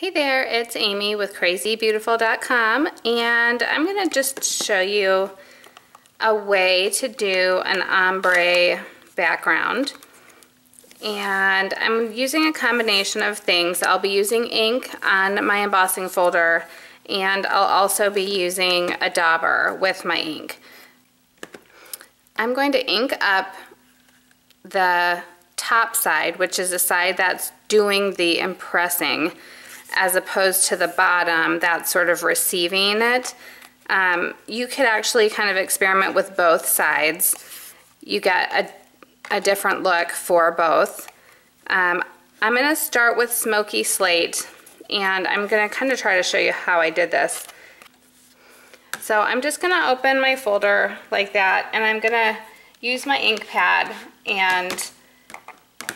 Hey there, it's Amy with crazybeautiful.com, and I'm going to just show you a way to do an ombre background. And I'm using a combination of things. I'll be using ink on my embossing folder, and I'll also be using a dauber with my ink. I'm going to ink up the top side, which is the side that's doing the impressing, as opposed to the bottom that's sort of receiving it. You could actually kind of experiment with both sides. You get a different look for both. I'm going to start with smoky slate, and I'm going to kind of try to show you how I did this. So I'm just going to open my folder like that, and I'm going to use my ink pad and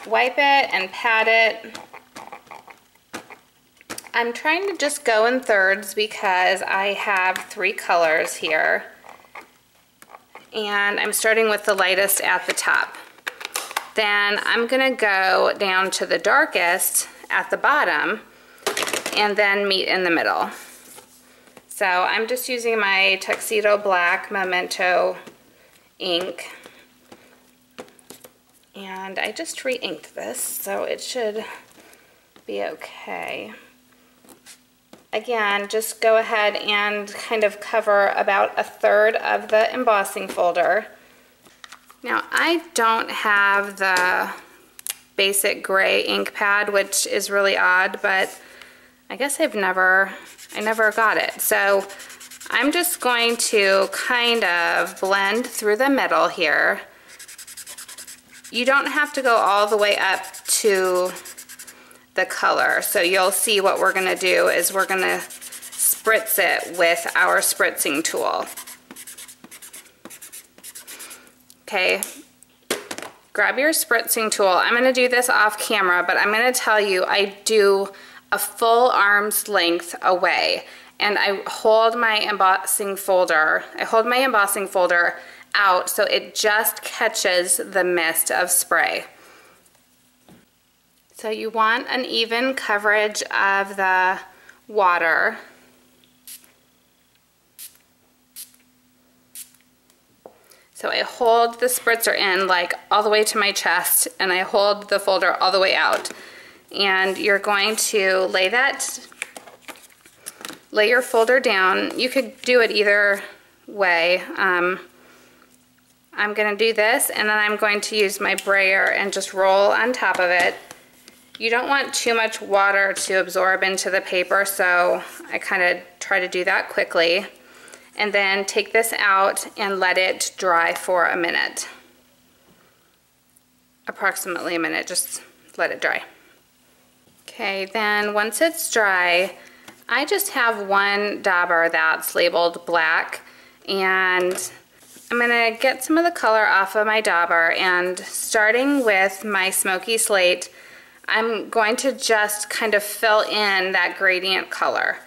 wipe it and pat it. I'm trying to just go in thirds because I have 3 colors here, and I'm starting with the lightest at the top. Then I'm going to go down to the darkest at the bottom and then meet in the middle. So I'm just using my Tuxedo Black Memento ink, and I just re-inked this, so it should be okay. Again, just go ahead and kind of cover about 1/3 of the embossing folder. Now, I don't have the basic gray ink pad, which is really odd, but I guess I never got it. So I'm just going to kind of blend through the middle here. You don't have to go all the way up to the color. So you'll see what we're going to do is we're going to spritz it with our spritzing tool. Okay, grab your spritzing tool. I'm going to do this off camera, but I'm going to tell you I do a full arm's length away, and I hold my embossing folder. Out so it just catches the mist of spray. So you want an even coverage of the water. So I hold the spritzer in like all the way to my chest, and I hold the folder all the way out. And you're going to lay your folder down. You could do it either way. I'm going to do this, and then I'm going to use my brayer and just roll on top of it. You don't want too much water to absorb into the paper, so I kind of try to do that quickly. And then take this out and let it dry for a minute. Approximately a minute, just let it dry. Okay, then once it's dry, I just have one dauber that's labeled black, and I'm going to get some of the color off of my dauber, and starting with my smoky slate, I'm going to just kind of fill in that gradient color.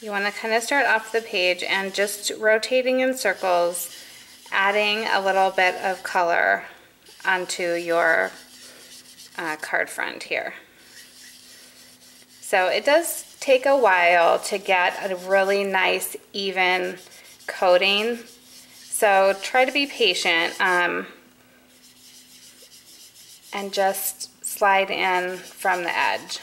You want to kind of start off the page and just rotating in circles, adding a little bit of color onto your card front here. So it does take a while to get a really nice even coating. So try to be patient and just slide in from the edge.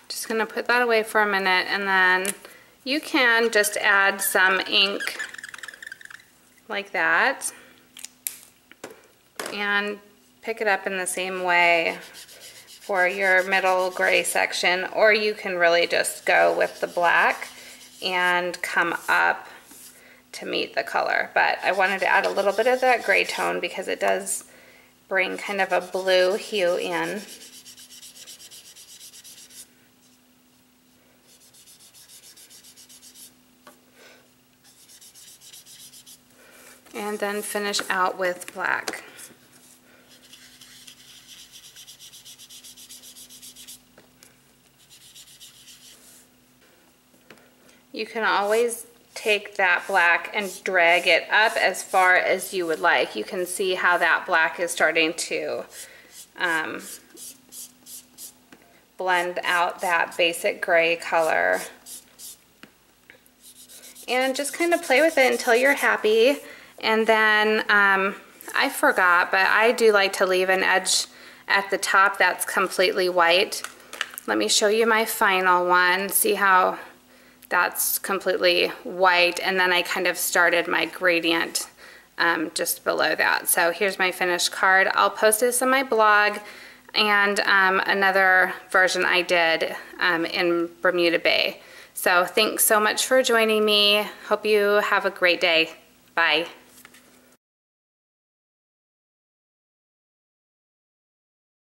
Just going to put that away for a minute, and then you can just add some ink like that and pick it up in the same way for your middle gray section, or you can really just go with the black and come up to meet the color. But I wanted to add a little bit of that gray tone because it does bring kind of a blue hue in. And then finish out with black. You can always take that black and drag it up as far as you would like. You can see how that black is starting to blend out that basic gray color. And just kind of play with it until you're happy. And then I forgot, but I do like to leave an edge at the top that's completely white. Let me show you my final one. See how that's completely white, and then I kind of started my gradient just below that. So here's my finished card. I'll post this on my blog, and another version I did in Bermuda Bay. So thanks so much for joining me. Hope you have a great day. Bye.